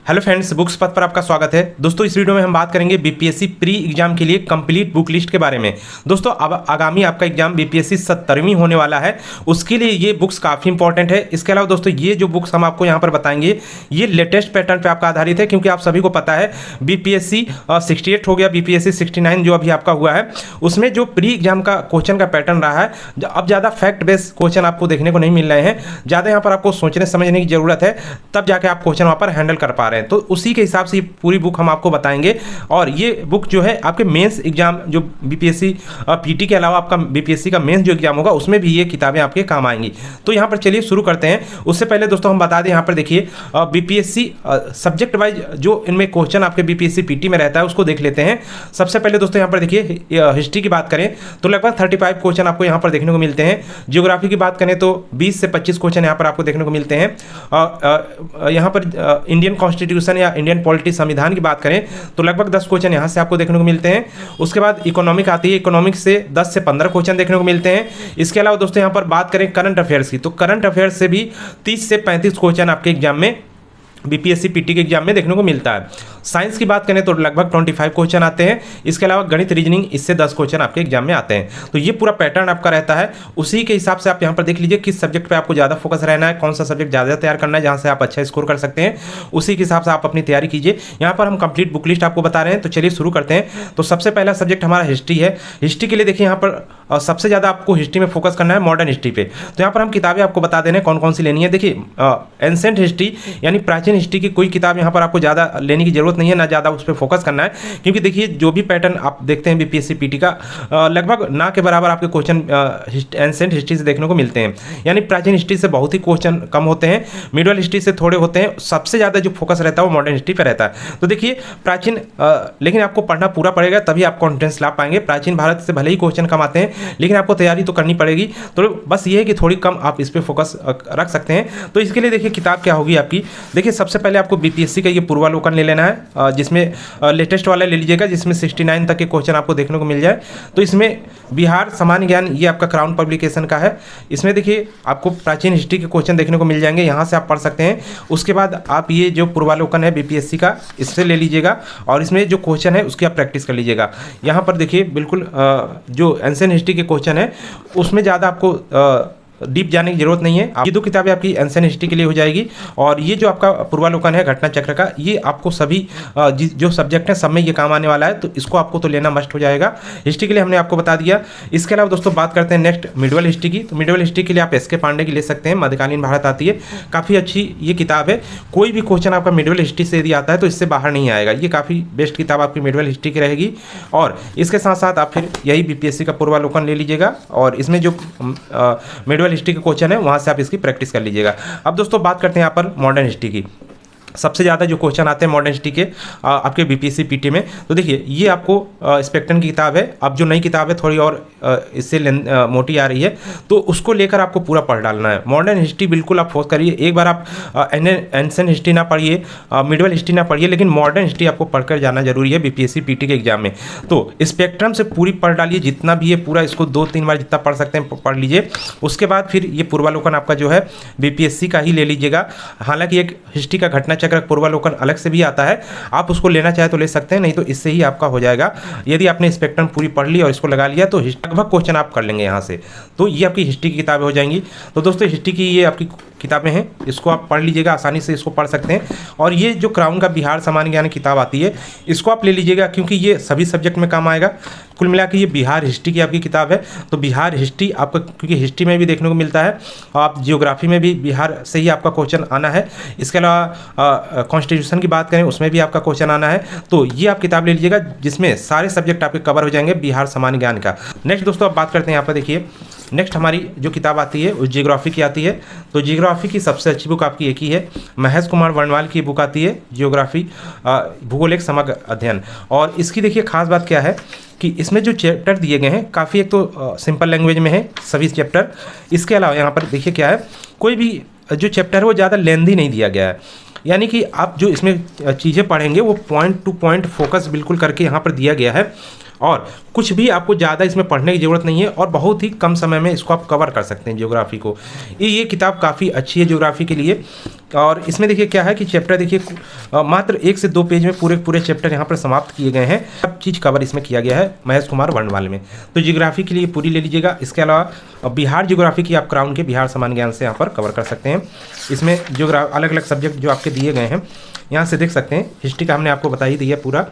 Hello friends, books पथ पर आपका स्वागत है। दोस्तों इस वीडियो में हम बात करेंगे बीपीएससी प्री एग्जाम के लिए कंप्लीट बुक लिस्ट के बारे में। दोस्तों अब आगामी आपका एग्जाम बीपीएससी 70वीं होने वाला है, उसके लिए ये बुक्स काफ़ी इंपॉर्टेंट है। इसके अलावा दोस्तों ये जो बुक्स हम आपको यहाँ पर बताएंगे ये लेटेस्ट पैटर्न पर आपका आधारित है, क्योंकि आप सभी को पता है बीपीएससी 68 हो गया, बीपीएससी 69 जो अभी आपका हुआ है उसमें जो प्री एग्जाम का क्वेश्चन का पैटर्न रहा है, अब ज़्यादा फैक्ट बेस्ड क्वेश्चन आपको देखने को नहीं मिल रहे हैं, ज़्यादा यहाँ पर आपको सोचने समझने की जरूरत है, तब जाके आप क्वेश्चन वहाँ पर हैंडल कर पा रहे हैं। तो उसी के हिसाब से पूरी बुक हम आपको बताएंगे। और ये बुक जो है आपके मेंस एग्जाम जो बीपीएससी पीटी के अलावा आपका बीपीएससी का मेंस जो एग्जाम होगा उसमें भी ये किताबें आपके काम आएंगी। तो यहाँ पर चलिए शुरू करते हैं। उससे पहले दोस्तों हम बता दें, यहाँ पर देखिए बीपीएससी सब्जेक्ट वाइज जो इनमें क्वेश्चन आपके बीपीएससी पीटी में रहता है उसको देख लेते हैं। सबसे पहले दोस्तों यहाँ पर देखिए हिस्ट्री की बात करें तो लगभग 35 क्वेश्चन आपको यहाँ पर देखने को मिलते हैं। जियोग्राफी की बात करें तो 20 से 25 क्वेश्चन यहाँ पर आपको देखने को मिलते हैं। यहाँ पर इंडियन कॉन्स्टिट्यूशन या इंडियन पॉलिटी संविधान की बात करें तो लगभग 10 क्वेश्चन यहाँ से आपको देखने को मिलते हैं। उसके बाद इकोनॉमिक आती है, इकोनॉमिक से 10 से 15 क्वेश्चन देखने को मिलते हैं। इसके अलावा दोस्तों यहाँ पर बात करें करंट अफेयर्स की तो करंट अफेयर्स से भी 30 से 35 क्वेश्चन आपके एग्जाम में बीपीएससी पीटी के एग्जाम में देखने को मिलता है। साइंस की बात करें तो लगभग 25 क्वेश्चन आते हैं। इसके अलावा गणित रीजनिंग इससे 10 क्वेश्चन आपके एग्जाम में आते हैं। तो ये पूरा पैटर्न आपका रहता है, उसी के हिसाब से आप यहाँ पर देख लीजिए किस सब्जेक्ट पे आपको ज़्यादा फोकस रहना है, कौन सा सब्जेक्ट ज़्यादा तैयार करना है जहाँ से आप अच्छा स्कोर कर सकते हैं, उसी के हिसाब से आप अपनी तैयारी कीजिए। यहाँ पर हम कंप्लीट बुक लिस्ट आपको बता रहे हैं, तो चलिए शुरू करते हैं। तो सबसे पहला सब्जेक्ट हमारा हिस्ट्री है। हिस्ट्री के लिए देखिए यहाँ पर सबसे ज़्यादा आपको हिस्ट्री में फोकस करना है, मॉडर्न हिस्ट्री पे। तो यहाँ पर हम किताबें आपको बता दे रहे हैं कौन कौन सी लेनी है। देखिए एंसेंट हिस्ट्री यानी प्राचीन हिस्ट्री की कोई किताब यहाँ पर आपको ज़्यादा लेने की जरूरत नहीं है, ना ज़्यादा उस पर फोकस करना है, क्योंकि देखिए जो भी पैटर्न आप देखते हैं बीपीएससी पीटी का लगभग ना के बराबर आपके क्वेश्चन एंसेंट हिस्ट्री से देखने को मिलते हैं। यानी प्राचीन हिस्ट्री से बहुत ही क्वेश्चन कम होते हैं, मिडिवल हिस्ट्री से थोड़े होते हैं, सबसे ज़्यादा जो फोकस रहता है वो मॉडर्न हिस्ट्री पर रहता है। तो देखिए प्राचीन लेकिन आपको पढ़ना पूरा पड़ेगा तभी आप कॉन्फिडेंस ला पाएंगे। प्राचीन भारत से भले ही क्वेश्चन कम आते हैं लेकिन आपको तैयारी तो करनी पड़ेगी, तो बस ये है कि थोड़ी कम आप इस पर फोकस रख सकते हैं। तो इसके लिए देखिए किताब क्या होगी आपकी। देखिए सबसे पहले आपको बीपीएससी का ये पूर्वालोकन ले लेना है, जिसमें लेटेस्ट वाला ले लीजिएगा, जिसमें 69 तक के क्वेश्चन आपको देखने को मिल जाए। तो इसमें बिहार सामान्य ज्ञान ये आपका क्राउन पब्लिकेशन का है। इसमें देखिए आपको प्राचीन हिस्ट्री के क्वेश्चन देखने को मिल जाएंगे, यहाँ से आप पढ़ सकते हैं। उसके बाद आप ये जो पूर्वालोकन है बीपीएससी का इससे ले लीजिएगा और इसमें जो क्वेश्चन है उसकी आप प्रैक्टिस कर लीजिएगा। यहाँ पर देखिए बिल्कुल जो एंशिएंट हिस्ट्री के क्वेश्चन है उसमें ज़्यादा आपको डीप जाने की जरूरत नहीं है। ये दो किताबें आपकी एंशिएंट हिस्ट्री के लिए हो जाएगी, और ये जो आपका पूर्वालोकन है घटना चक्र का, ये आपको सभी जो सब्जेक्ट हैं सब में ये काम आने वाला है, तो इसको आपको तो लेना मस्ट हो जाएगा। हिस्ट्री के लिए हमने आपको बता दिया। इसके अलावा दोस्तों बात करते हैं नेक्स्ट मिडिवल हिस्ट्री की। तो मिडिवल हिस्ट्री के लिए आप एसके पांडे की ले सकते हैं, मध्यकालीन भारत आती है, काफ़ी अच्छी ये किताब है। कोई भी क्वेश्चन आपका मिडिवल हिस्ट्री से यदि आता है तो इससे बाहर नहीं आएगा, ये काफ़ी बेस्ट किताब आपकी मिडिवल हिस्ट्री की रहेगी। और इसके साथ साथ आप फिर यही बीपीएससी का पूर्वालोकन ले लीजिएगा, और इसमें जो मिडिवल हिस्ट्री के क्वेश्चन है वहां से आप इसकी प्रैक्टिस कर लीजिएगा। अब दोस्तों बात करते हैं यहाँ पर मॉडर्न हिस्ट्री की। सबसे ज़्यादा जो क्वेश्चन आते हैं मॉडर्न हिस्ट्री के आपके बीपीएससी पीटी में, तो देखिए ये आपको स्पेक्ट्रम की किताब है। अब जो नई किताब है थोड़ी और इससे मोटी आ रही है, तो उसको लेकर आपको पूरा पढ़ डालना है। मॉडर्न हिस्ट्री बिल्कुल आप फोकस करिए। एक बार आप एंशिएंट हिस्ट्री ना पढ़िए, मिडिवल हिस्ट्री ना पढ़िए, लेकिन मॉडर्न हिस्ट्री आपको पढ़कर जाना जरूरी है बीपीएससी पीटी के एग्जाम में। तो स्पेक्ट्रम से पूरी पढ़ डालिए, जितना भी है पूरा, इसको 2-3 बार जितना पढ़ सकते हैं पढ़ लीजिए। उसके बाद फिर ये पूर्वालोकन आपका जो है बीपीएससी का ही ले लीजिएगा। हालांकि एक हिस्ट्री का घटना चक्र पूर्वालोकन अलग से भी आता है, आप उसको लेना चाहे तो ले सकते हैं, नहीं तो इससे ही आपका हो जाएगा। यदि आपने स्पेक्ट्रम पूरी पढ़ ली और इसको लगा लिया तो लगभग क्वेश्चन आप कर लेंगे यहाँ से। तो ये आपकी हिस्ट्री की किताबें हो जाएंगी। तो दोस्तों हिस्ट्री की ये आपकी किताबें हैं, इसको आप पढ़ लीजिएगा, आसानी से इसको पढ़ सकते हैं। और ये जो क्राउन का बिहार सामान्य ज्ञान किताब आती है इसको आप ले लीजिएगा, क्योंकि ये सभी सब्जेक्ट में काम आएगा। कुल मिला के ये बिहार हिस्ट्री की आपकी किताब है। तो बिहार हिस्ट्री आपका, क्योंकि हिस्ट्री में भी देखने को मिलता है, आप जियोग्राफी में भी बिहार से ही आपका क्वेश्चन आना है। इसके अलावा कॉन्स्टिट्यूशन की बात करें उसमें भी आपका क्वेश्चन आना है। तो ये आप किताब ले लीजिएगा, जिसमें सारे सब्जेक्ट आपके कवर हो जाएंगे बिहार सामान्य ज्ञान का। नेक्स्ट दोस्तों आप बात करते हैं यहाँ पर देखिए, नेक्स्ट हमारी जो किताब आती है वो जियोग्राफी की आती है। तो जियोग्राफी की सबसे अच्छी बुक आपकी एक ही है, महेश कुमार वर्णवाल की बुक आती है जियोग्राफी, भूगोल एक समग्र अध्ययन। और इसकी देखिए खास बात क्या है कि इसमें जो चैप्टर दिए गए हैं काफ़ी, एक तो सिंपल लैंग्वेज में है सभी चैप्टर। इसके अलावा यहाँ पर देखिए क्या है, कोई भी जो चैप्टर है वो ज़्यादा लेंथी नहीं दिया गया है, यानी कि आप जो इसमें चीज़ें पढ़ेंगे वो पॉइंट टू पॉइंट फोकस बिल्कुल करके यहाँ पर दिया गया है। और कुछ भी आपको ज़्यादा इसमें पढ़ने की ज़रूरत नहीं है और बहुत ही कम समय में इसको आप कवर कर सकते हैं ज्योग्राफी को। ये किताब काफ़ी अच्छी है ज्योग्राफी के लिए। और इसमें देखिए क्या है कि चैप्टर देखिए मात्र 1 से 2 पेज में पूरे पूरे चैप्टर यहाँ पर समाप्त किए गए हैं। सब चीज़ कवर इसमें किया गया है महेश कुमार वर्णमाला में। तो ज्योग्राफी के लिए पूरी ले लीजिएगा। इसके अलावा बिहार ज्योग्राफी की आप क्राउन के बिहार सामान्य ज्ञान से यहाँ पर कवर कर सकते हैं। इसमें अलग अलग सब्जेक्ट जो आपके दिए गए हैं यहाँ से देख सकते हैं। हिस्ट्री का हमने आपको बता ही दिया पूरा,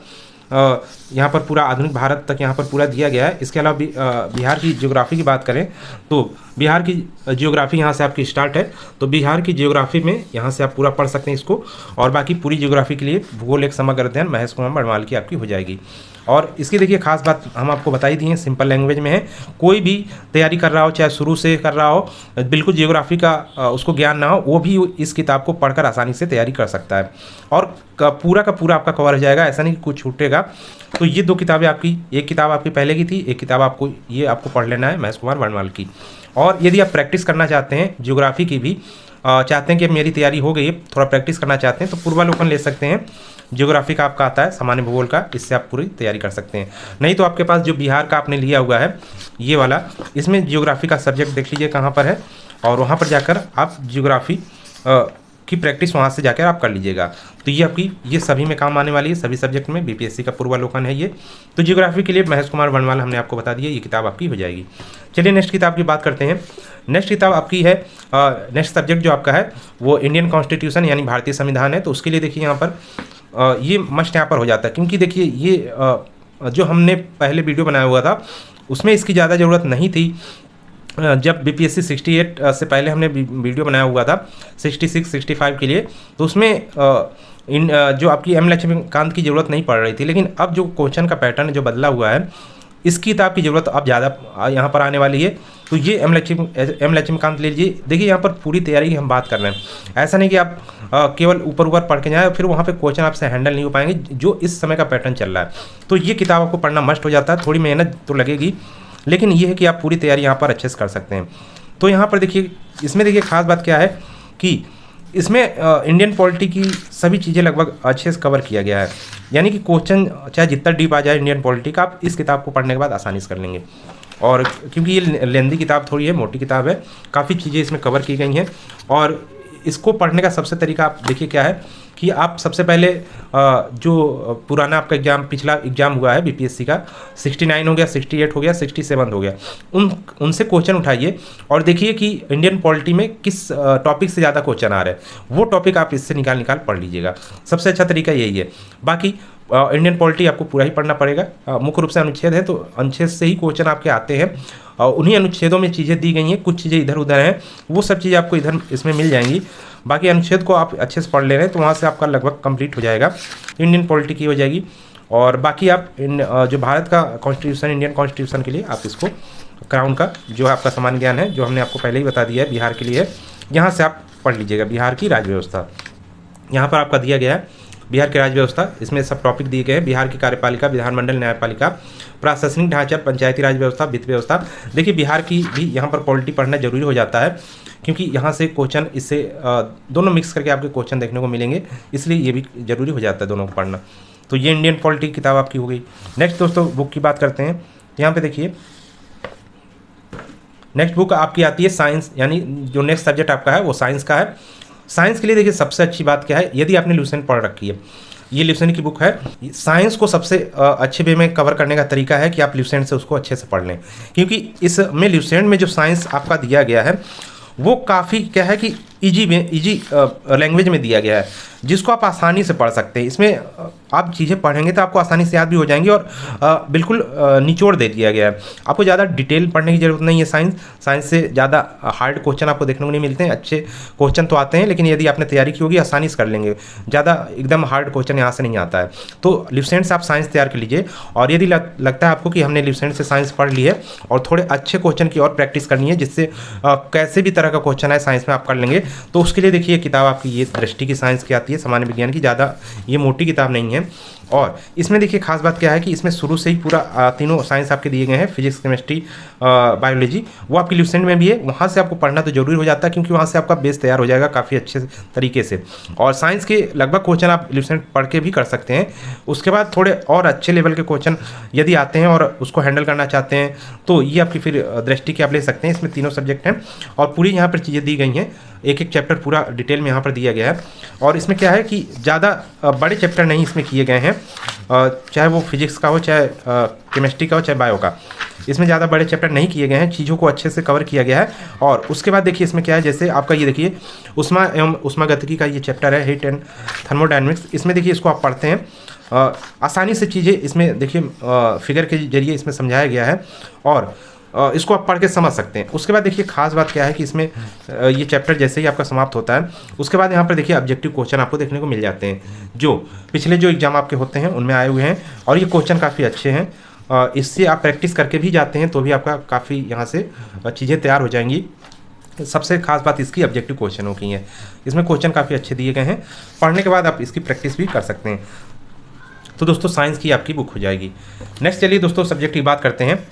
यहाँ पर पूरा आधुनिक भारत तक यहाँ पर पूरा दिया गया है। इसके अलावा बिहार की ज्योग्राफी की बात करें तो बिहार की ज्योग्राफी यहाँ से आपकी स्टार्ट है। तो बिहार की ज्योग्राफी में यहाँ से आप पूरा पढ़ सकते हैं इसको। और बाकी पूरी ज्योग्राफी के लिए भूगोल एक समग्र अध्ययन महेश कुमार वर्णमाला की आपकी हो जाएगी। और इसकी देखिए खास बात हम आपको बता ही दी है, सिंपल लैंग्वेज में है। कोई भी तैयारी कर रहा हो, चाहे शुरू से कर रहा हो, बिल्कुल ज्योग्राफी का उसको ज्ञान ना हो, वो भी इस किताब को पढ़कर आसानी से तैयारी कर सकता है। और पूरा का पूरा आपका कवर हो जाएगा, ऐसा नहीं कि कुछ छूटेगा। तो ये 2 किताबें आपकी, एक किताब आपकी पहले की थी, एक किताब आपको ये आपको पढ़ लेना है महेश कुमार वर्णमाला की। और यदि आप प्रैक्टिस करना चाहते हैं ज्योग्राफी की भी, चाहते हैं कि मेरी तैयारी हो गई है, थोड़ा प्रैक्टिस करना चाहते हैं, तो पूर्वालोकन ले सकते हैं। ज्योग्राफी का आपका आता है सामान्य भूगोल का, इससे आप पूरी तैयारी कर सकते हैं। नहीं तो आपके पास जो बिहार का आपने लिया हुआ है ये वाला, इसमें ज्योग्राफी का सब्जेक्ट देख लीजिए कहाँ पर है, और वहाँ पर जाकर आप ज्योग्राफी की प्रैक्टिस वहाँ से जाकर आप कर लीजिएगा। तो ये आपकी ये सभी में काम आने वाली है, सभी सब्जेक्ट में बीपीएससी का पूर्वालोकन है ये। तो ज्योग्राफी के लिए महेश कुमार वर्णमाला हमने आपको बता दिया, ये किताब आपकी हो जाएगी। चलिए नेक्स्ट किताब की बात करते हैं। नेक्स्ट किताब आपकी है, नेक्स्ट सब्जेक्ट जो आपका है वो इंडियन कॉन्स्टिट्यूशन यानी भारतीय संविधान है। तो उसके लिए देखिए यहाँ पर ये मस्ट यहाँ पर हो जाता है, क्योंकि देखिए ये जो हमने पहले वीडियो बनाया हुआ था उसमें इसकी ज़्यादा ज़रूरत नहीं थी। जब बीपीएससी 68 से पहले हमने वीडियो बनाया हुआ था 66 65 के लिए, तो उसमें जो आपकी एम लक्ष्मीकांत की ज़रूरत नहीं पड़ रही थी। लेकिन अब जो क्वेश्चन का पैटर्न जो बदला हुआ है, इस किताब की ज़रूरत अब ज़्यादा यहाँ पर आने वाली है। तो ये एम लक्ष्मीकांत ले लीजिए। देखिए यहाँ पर पूरी तैयारी की हम बात कर रहे हैं, ऐसा नहीं कि आप केवल ऊपर पढ़ के जाए, फिर वहाँ पे क्वेश्चन आपसे हैंडल नहीं हो पाएंगे जो इस समय का पैटर्न चल रहा है। तो ये किताब आपको पढ़ना मस्ट हो जाता है। थोड़ी मेहनत तो लगेगी, लेकिन ये है कि आप पूरी तैयारी यहाँ पर अच्छे से कर सकते हैं। तो यहाँ पर देखिए, इसमें देखिए खास बात क्या है कि इसमें इंडियन पॉलिटी की सभी चीज़ें लगभग अच्छे से कवर किया गया है। यानी कि क्वेश्चन चाहे जितना डीप आ जाए इंडियन पॉलिटी का, आप इस किताब को पढ़ने के बाद आसानी से कर लेंगे। और क्योंकि ये लेंदी किताब थोड़ी है, मोटी किताब है, काफ़ी चीज़ें इसमें कवर की गई हैं। और इसको पढ़ने का सबसे तरीका आप देखिए क्या है कि आप सबसे पहले जो पुराना आपका एग्जाम, पिछला एग्जाम हुआ है बीपीएससी का, 69 हो गया, 68 हो गया, 67 हो गया, उनसे क्वेश्चन उठाइए और देखिए कि इंडियन पॉलिटी में किस टॉपिक से ज़्यादा क्वेश्चन आ रहे हैं, वो टॉपिक आप इससे निकाल पढ़ लीजिएगा। सबसे अच्छा तरीका यही है। बाकी इंडियन पॉलिटी आपको पूरा ही पढ़ना पड़ेगा। मुख्य रूप से अनुच्छेद है, तो अनुच्छेद से ही क्वेश्चन आपके आते हैं और उन्हीं अनुच्छेदों में चीज़ें दी गई हैं। कुछ चीज़ें इधर उधर हैं, वो सब चीज़ें आपको इधर इसमें मिल जाएंगी। बाकी अनुच्छेद को आप अच्छे से पढ़ ले रहे हैं तो वहाँ से आपका लगभग कंप्लीट हो जाएगा, इंडियन पॉलिटी की हो जाएगी। और बाकी आप जो भारत का कॉन्स्टिट्यूशन, इंडियन कॉन्स्टिट्यूशन के लिए आप इसको क्राउन का जो आपका सामान्य ज्ञान है, जो हमने आपको पहले ही बता दिया है, बिहार के लिए, यहाँ से आप पढ़ लीजिएगा। बिहार की राज्य व्यवस्था यहाँ पर आपका दिया गया है, बिहार की राज्य व्यवस्था, इसमें सब टॉपिक दिए गए हैं। बिहार की कार्यपालिका, विधानमंडल, न्यायपालिका, प्रशासनिक ढांचा, पंचायती राज व्यवस्था, वित्त व्यवस्था। देखिए बिहार की भी यहाँ पर पॉलिटी पढ़ना जरूरी हो जाता है, क्योंकि यहाँ से क्वेश्चन इससे दोनों मिक्स करके आपके क्वेश्चन देखने को मिलेंगे, इसलिए ये भी जरूरी हो जाता है दोनों को पढ़ना। तो ये इंडियन पॉलिटी की किताब आपकी हो गई। नेक्स्ट दोस्तों बुक की बात करते हैं। यहाँ पे देखिए नेक्स्ट बुक आपकी आती है साइंस, यानी जो नेक्स्ट सब्जेक्ट आपका है वो साइंस का है। साइंस के लिए देखिए सबसे अच्छी बात क्या है, यदि आपने ल्यूसेंट पढ़ रखी है, ये ल्यूसेंट की बुक है। साइंस को सबसे अच्छे वे में कवर करने का तरीका है कि आप ल्यूसेंट से उसको अच्छे से पढ़ लें, क्योंकि इसमें ल्यूसेंट में जो साइंस आपका दिया गया है वो काफ़ी क्या है कि इजी लैंग्वेज में दिया गया है, जिसको आप आसानी से पढ़ सकते हैं। इसमें आप चीज़ें पढ़ेंगे तो आपको आसानी से याद भी हो जाएंगी, और बिल्कुल निचोड़ दे दिया गया है। आपको ज़्यादा डिटेल पढ़ने की ज़रूरत नहीं है। साइंस से ज़्यादा हार्ड क्वेश्चन आपको देखने को नहीं मिलते हैं। अच्छे क्वेश्चन तो आते हैं, लेकिन यदि आपने तैयारी की होगी आसानी से कर लेंगे। ज़्यादा एकदम हार्ड क्वेश्चन यहाँ से नहीं आता है। तो ल्यूसेंट से आप साइंस तैयार कर लीजिए, और यदि लगता है आपको कि हमने ल्यूसेंट से साइंस पढ़ ली है और थोड़े अच्छे क्वेश्चन की और प्रैक्टिस करनी है, जिससे कैसे भी तरह का क्वेश्चन है साइंस में आप कर लेंगे, तो उसके लिए देखिए किताब आपकी ये दृष्टि की साइंस की आती है, सामान्य विज्ञान की। ज़्यादा ये मोटी किताब नहीं है। और इसमें देखिए खास बात क्या है कि इसमें शुरू से ही पूरा तीनों साइंस आपके दिए गए हैं, फिजिक्स, केमिस्ट्री, बायोलॉजी, वो आपकी ल्यूसेंट में भी है। वहाँ से आपको पढ़ना तो जरूरी हो जाता है, क्योंकि वहाँ से आपका बेस तैयार हो जाएगा काफ़ी अच्छे तरीके से। और साइंस के लगभग क्वेश्चन आप ल्यूसेंट पढ़ के भी कर सकते हैं। उसके बाद थोड़े और अच्छे लेवल के क्वेश्चन यदि आते हैं और उसको हैंडल करना चाहते हैं, तो ये आपकी फिर दृष्टि की आप ले सकते हैं। इसमें तीनों सब्जेक्ट हैं और पूरी यहाँ पर चीज़ें दी गई हैं। एक एक चैप्टर पूरा डिटेल में यहाँ पर दिया गया है। और इसमें क्या है कि ज़्यादा बड़े चैप्टर नहीं इसमें किए गए हैं, चाहे वो फिजिक्स का हो, चाहे केमिस्ट्री का हो, चाहे बायो का। इसमें ज़्यादा बड़े चैप्टर नहीं किए गए हैं, चीज़ों को अच्छे से कवर किया गया है। और उसके बाद देखिए इसमें क्या है, जैसे आपका ये देखिए उष्मा एवं उष्मागतिकी का ये चैप्टर है, हीट एंड थर्मोडायनेमिक्स। इसमें देखिए इसको आप पढ़ते हैं, आसानी से चीज़ें इसमें देखिए फिगर के जरिए इसमें समझाया गया है और इसको आप पढ़ के समझ सकते हैं। उसके बाद देखिए खास बात क्या है कि इसमें ये चैप्टर जैसे ही आपका समाप्त होता है उसके बाद यहाँ पर देखिए ऑब्जेक्टिव क्वेश्चन आपको देखने को मिल जाते हैं, जो पिछले जो एग्जाम आपके होते हैं उनमें आए हुए हैं। और ये क्वेश्चन काफ़ी अच्छे हैं, इससे आप प्रैक्टिस करके भी जाते हैं तो भी आपका काफ़ी यहाँ से चीज़ें तैयार हो जाएंगी। सबसे खास बात इसकी ऑब्जेक्टिव क्वेश्चनों की है, इसमें क्वेश्चन काफ़ी अच्छे दिए गए हैं, पढ़ने के बाद आप इसकी प्रैक्टिस भी कर सकते हैं। तो दोस्तों साइंस की आपकी बुक हो जाएगी। नेक्स्ट चलिए दोस्तों सब्जेक्ट की बात करते हैं।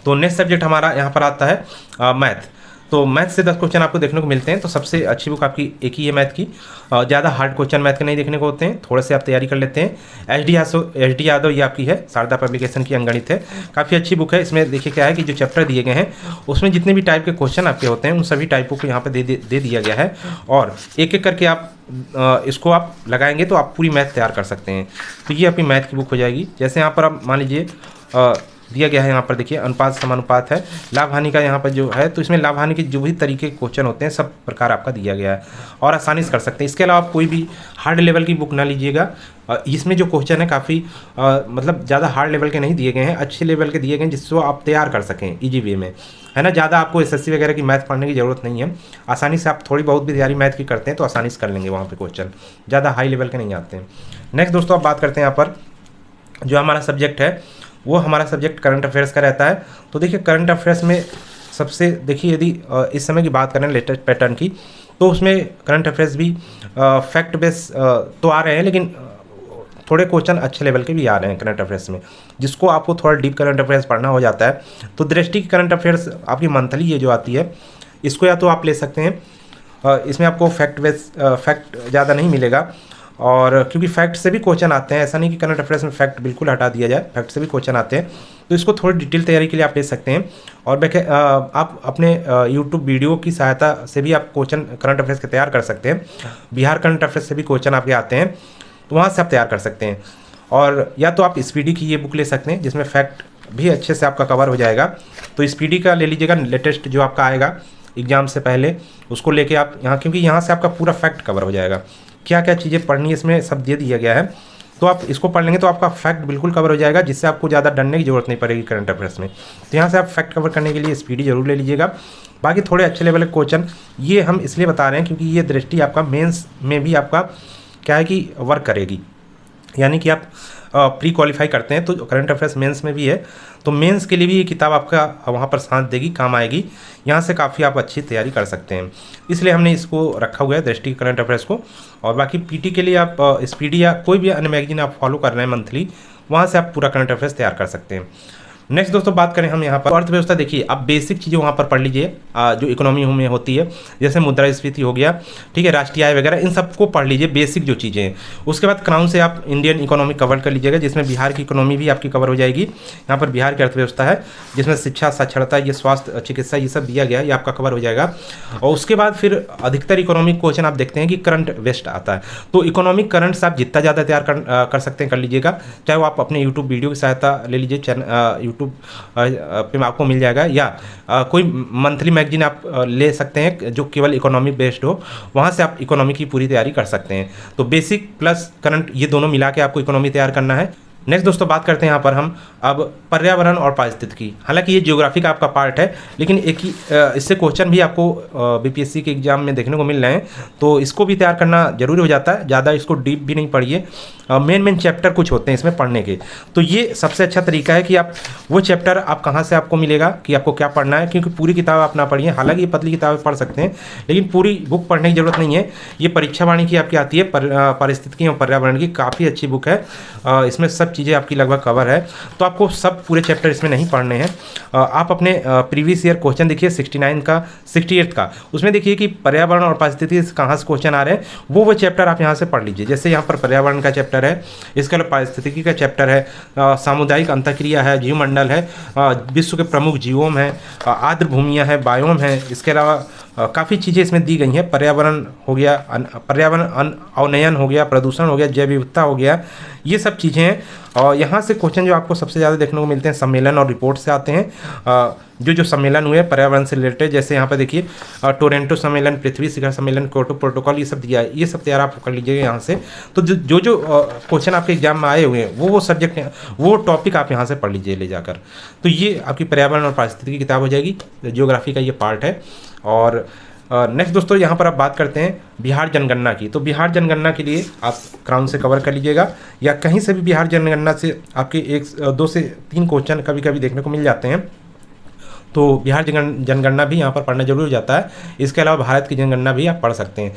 तो नेक्स्ट सब्जेक्ट हमारा यहाँ पर आता है मैथ। तो मैथ से 10 क्वेश्चन आपको देखने को मिलते हैं। तो सबसे अच्छी बुक आपकी एक ही है मैथ की, ज़्यादा हार्ड क्वेश्चन मैथ के नहीं देखने को होते हैं, थोड़े से आप तैयारी कर लेते हैं। एच डी यादव ये आपकी है, शारदा पब्लिकेशन की अंगणित है, काफ़ी अच्छी बुक है। इसमें देखिए क्या है कि जो चैप्टर दिए गए हैं उसमें जितने भी टाइप के क्वेश्चन आपके होते हैं उन सभी टाइपों को यहाँ पर दे दिया गया है और एक एक करके आप इसको आप लगाएंगे तो आप पूरी मैथ तैयार कर सकते हैं। तो ये आपकी मैथ की बुक हो जाएगी। जैसे यहाँ पर आप मान लीजिए दिया गया है, यहाँ पर देखिए अनुपात समानुपात है, लाभ हानि का यहाँ पर जो है, तो इसमें लाभ हानि के जो भी तरीके के क्वेश्चन होते हैं सब प्रकार आपका दिया गया है और आसानी से कर सकते हैं। इसके अलावा आप कोई भी हार्ड लेवल की बुक ना लीजिएगा, इसमें जो क्वेश्चन है काफ़ी मतलब ज़्यादा हार्ड लेवल के नहीं दिए गए हैं, अच्छे लेवल के दिए गए हैं जिसको आप तैयार कर सकें ईजी वे में, है ना। ज़्यादा आपको एसएससी वगैरह की मैथ पढ़ने की ज़रूरत नहीं है, आसानी से आप थोड़ी बहुत भी तैयारी मैथ की करते हैं तो आसानी से कर लेंगे वहाँ पे क्वेश्चन, ज़्यादा हाई लेवल के नहीं आते हैं। नेक्स्ट दोस्तों आप बात करते हैं यहाँ पर जो हमारा सब्जेक्ट है वो हमारा सब्जेक्ट करंट अफेयर्स का रहता है। तो देखिए करंट अफेयर्स में सबसे देखिए यदि इस समय की बात करें लेटेस्ट पैटर्न की तो उसमें करंट अफेयर्स भी फैक्ट बेस तो आ रहे हैं, लेकिन थोड़े क्वेश्चन अच्छे लेवल के भी आ रहे हैं करंट अफेयर्स में, जिसको आपको थोड़ा डीप करंट अफेयर्स पढ़ना हो जाता है। तो दृष्टि की करंट अफेयर्स आपकी मंथली ये जो आती है इसको या तो आप ले सकते हैं, इसमें आपको फैक्ट ज़्यादा नहीं मिलेगा और क्योंकि फैक्ट से भी क्वेश्चन आते हैं, ऐसा नहीं कि करंट अफेयर्स में फैक्ट बिल्कुल हटा दिया जाए, फैक्ट से भी क्वेश्चन आते हैं। तो इसको थोड़ी डिटेल तैयारी के लिए आप ले सकते हैं और आप अपने यूट्यूब वीडियो की सहायता से भी आप क्वेश्चन करंट अफेयर्स के तैयार कर सकते हैं। बिहार करंट अफेयर्स से भी क्वेश्चन आपके आते हैं तो वहाँ से आप तैयार कर सकते हैं। और या तो आप स्पीडी की ये बुक ले सकते हैं जिसमें फैक्ट भी अच्छे से आपका कवर हो जाएगा। तो स्पीडी का ले लीजिएगा, लेटेस्ट जो आपका आएगा एग्जाम से पहले उसको लेके आप यहाँ, क्योंकि यहाँ से आपका पूरा फैक्ट कवर हो जाएगा, क्या क्या चीज़ें पढ़नी है इसमें सब दे दिया गया है। तो आप इसको पढ़ लेंगे तो आपका फैक्ट बिल्कुल कवर हो जाएगा, जिससे आपको ज़्यादा डरने की जरूरत नहीं पड़ेगी करंट अफेयर्स में। तो यहाँ से आप फैक्ट कवर करने के लिए स्पीडी जरूर ले लीजिएगा। बाकी थोड़े अच्छे लेवल के क्वेश्चन ये हम इसलिए बता रहे हैं क्योंकि ये दृष्टि आपका मेंस में भी आपका क्या है कि वर्क करेगी, यानी कि आप प्री क्वालिफाई करते हैं तो करंट अफेयर्स मेंस में भी है, तो मेंस के लिए भी ये किताब आपका वहाँ पर साथ देगी, काम आएगी। यहाँ से काफ़ी आप अच्छी तैयारी कर सकते हैं, इसलिए हमने इसको रखा हुआ है दृष्टि करंट अफेयर्स को। और बाकी पीटी के लिए आप स्पीडी या कोई भी अन्य मैगजीन आप फॉलो कर रहे हैं मंथली, वहाँ से आप पूरा करंट अफेयर्स तैयार कर सकते हैं। नेक्स्ट दोस्तों बात करें हम यहाँ पर अर्थव्यवस्था। देखिए आप बेसिक चीज़ें वहाँ पर पढ़ लीजिए जो इकोनॉमी में होती है, जैसे मुद्रास्फीति हो गया, ठीक है, राष्ट्रीय आय वगैरह, इन सबको पढ़ लीजिए बेसिक जो चीज़ें हैं। उसके बाद क्राउन से आप इंडियन इकोनॉमी कवर कर लीजिएगा, जिसमें बिहार की इकोनॉमी भी आपकी कवर हो जाएगी। यहाँ पर बिहार की अर्थव्यवस्था है जिसमें शिक्षा, साक्षरता, ये स्वास्थ्य, चिकित्सा, ये सब दिया गया है, ये आपका कवर हो जाएगा। और उसके बाद फिर अधिकतर इकोनॉमिक क्वेश्चन आप देखते हैं कि करंट बेस्ड आता है, तो इकोनॉमिक करंट से आप जितना ज़्यादा तैयार कर सकते हैं कर लीजिएगा, चाहे वो आप अपने यूट्यूब वीडियो की सहायता ले लीजिए, यूट्यूब पे आपको मिल जाएगा, या कोई मंथली मैगजीन आप ले सकते हैं जो केवल इकोनॉमी बेस्ड हो, वहाँ से आप इकोनॉमी की पूरी तैयारी कर सकते हैं। तो बेसिक प्लस करंट ये दोनों मिला के आपको इकोनॉमी तैयार करना है। नेक्स्ट दोस्तों बात करते हैं यहाँ पर हम अब पर्यावरण और पारिस्थितिकी। हालांकि ये ज्योग्राफी का आपका पार्ट है, लेकिन एक ही इससे क्वेश्चन भी आपको बीपीएससी के एग्जाम में देखने को मिल रहे हैं, तो इसको भी तैयार करना जरूरी हो जाता है। ज़्यादा इसको डीप भी नहीं पढ़िए, मेन चैप्टर कुछ होते हैं इसमें पढ़ने के, तो ये सबसे अच्छा तरीका है कि आप वो चैप्टर आप कहाँ से आपको मिलेगा कि आपको क्या पढ़ना है, क्योंकि पूरी किताब आप ना पढ़िए। हालांकि ये पतली किताबें पढ़ सकते हैं, लेकिन पूरी बुक पढ़ने की जरूरत नहीं है। ये परीक्षा वाणी की आपकी आती है, पारिस्थितिकी और पर्यावरण की, काफ़ी अच्छी बुक है, इसमें सब चीज़ें आपकी लगभग कवर है। तो आपको सब पूरे चैप्टर इसमें नहीं पढ़ने हैं। आप अपने प्रीवियस ईयर क्वेश्चन देखिए 69 का, 68 का, उसमें देखिए कि पर्यावरण और पारिस्थितिकी से कहाँ से क्वेश्चन आ रहे हैं, वो चैप्टर आप यहाँ से पढ़ लीजिए। जैसे यहाँ पर पर्यावरण का चैप्टर है, इसके अलावा पारिस्थितिकी का चैप्टर है, सामुदायिक अंतःक्रिया है, जीवमंडल है, विश्व के प्रमुख जीवोम है, आर्द्र भूमियाँ हैं, बायोम है, इसके अलावा काफ़ी चीज़ें इसमें दी गई हैं। पर्यावरण हो गया, पर्यावरण अवनयन हो गया, प्रदूषण हो गया, जैव विविधता हो गया, ये सब चीज़ें हैं। और यहाँ से क्वेश्चन जो आपको सबसे ज़्यादा देखने को मिलते हैं सम्मेलन और रिपोर्ट से आते हैं। जो सम्मेलन हुए पर्यावरण से रिलेटेड, जैसे यहाँ पर देखिए टोरंटो सम्मेलन, पृथ्वी शिखर सम्मेलन, क्योटो प्रोटोकॉल, ये सब दिया है। ये सब तैयार आप कर लीजिएगा यहाँ से। तो जो क्वेश्चन आपके एग्जाम में आए हुए हैं वो सब्जेक्ट, वो टॉपिक आप यहाँ से पढ़ लीजिए ले जाकर। तो ये आपकी पर्यावरण और पारिस्थितिकी की किताब हो जाएगी, ज्योग्राफी का ये पार्ट है। और नेक्स्ट दोस्तों यहाँ पर आप बात करते हैं बिहार जनगणना की। तो बिहार जनगणना के लिए आप क्राउन से कवर कर लीजिएगा, या कहीं से भी बिहार जनगणना से आपके 2 से 3 क्वेश्चन कभी कभी देखने को मिल जाते हैं। तो बिहार जनगणना भी यहाँ पर पढ़ना जरूरी हो जाता है। इसके अलावा भारत की जनगणना भी आप पढ़ सकते हैं।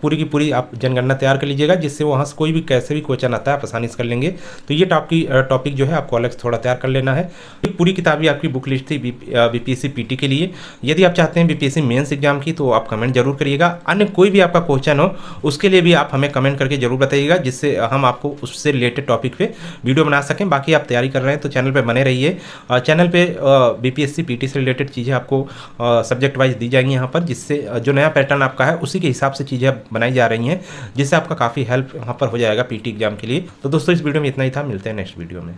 पूरी की पूरी आप जनगणना तैयार कर लीजिएगा, जिससे वहाँ से कोई भी कैसे भी क्वेश्चन आता है आप आसानी से कर लेंगे। तो ये टॉपिक जो है आपको अलग थोड़ा तैयार कर लेना है। पूरी किताबी आपकी बुक लिस्ट थी बीपीएससी पीटी के लिए। यदि आप चाहते हैं बीपीएससी मेंस एग्जाम की तो आप कमेंट जरूर करिएगा। अन्य कोई भी आपका क्वेश्चन हो उसके लिए भी आप हमें कमेंट करके जरूर बताइएगा, जिससे हम आपको उससे रिलेटेड टॉपिक पे वीडियो बना सकें। बाकी आप तैयारी कर रहे हैं तो चैनल पर बने रहिए। चैनल पर बीपीएससी पीटी से रिलेटेड चीज़ें आपको सब्जेक्ट वाइज दी जाएंगी यहाँ पर, जिससे जो नया पैटर्न आपका है उसी के हिसाब से चीज़ें बनाई जा रही हैं, जिससे आपका काफ़ी हेल्प यहाँ पर हो जाएगा पीटी एग्जाम के लिए। तो दोस्तों इस वीडियो में इतना ही था, मिलते हैं नेक्स्ट वीडियो में।